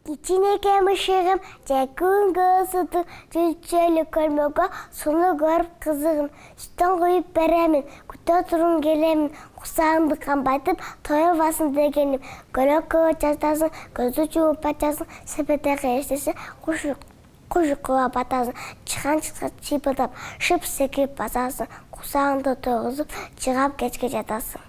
Кичинекей мышыгым, жакунгө суту, жүлчөлү көрмөгө, суну көрүп кызыгым. Сүттөн коюп беремин, күтө турум келемин, кусагымды камбайтып, тоебасын дегеним. Көлөккөгө жатасың, көзү жууп ачасың, сепете эстесе, кушукка батасың, чыканчыкка чыйпылдап, шып секирип басасың, кусагыңды тойгузуп, чыгап кечке жатасың.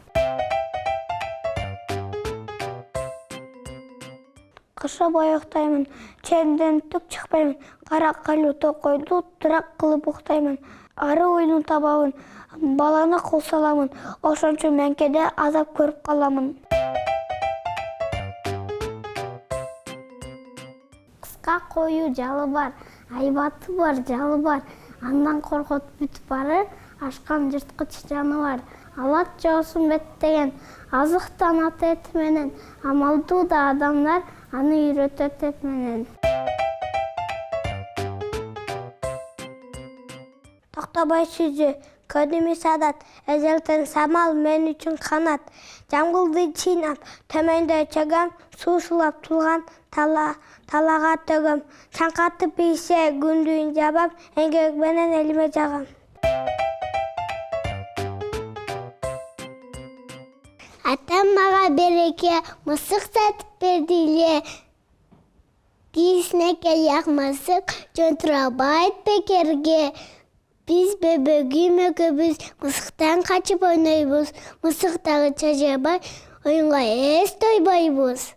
Кыша боюктаймын, ченден түк чыкпаймын, кара калуу токойду турак кылып уктаймын. Ары ойдун табабын, баланы кол саламын, ошончо менкеде азап көрүп каламын. Кыска коюу жалы бар, айбаты бар, жалы бар. Андан коркот бүтүп барыр, ашкан жырткыч жаныбар. Алат жоосун беттеген, азыктан ата эт менен, амалдуу да адамдар аны үйрөтөт эт менен. Токтобой сүзү, көдүмү садат, эзелтен самал мен үчүн канат. Жамгылды чыйнап, төмөндө чөгөм, суу сулап турган талага төгөм. Чаңкатып ийсе күндүн жабам, эмгек менен элиме жагам. Атам мага береке, мысык сатып берди эле. Кийисинеке якмасык, жөн турабайт бекерге. Биз бөбөгүм экөөбүз мысыктан качып ойнойбуз. Мысыктагы чажабай оюнга эс тойбойбуз.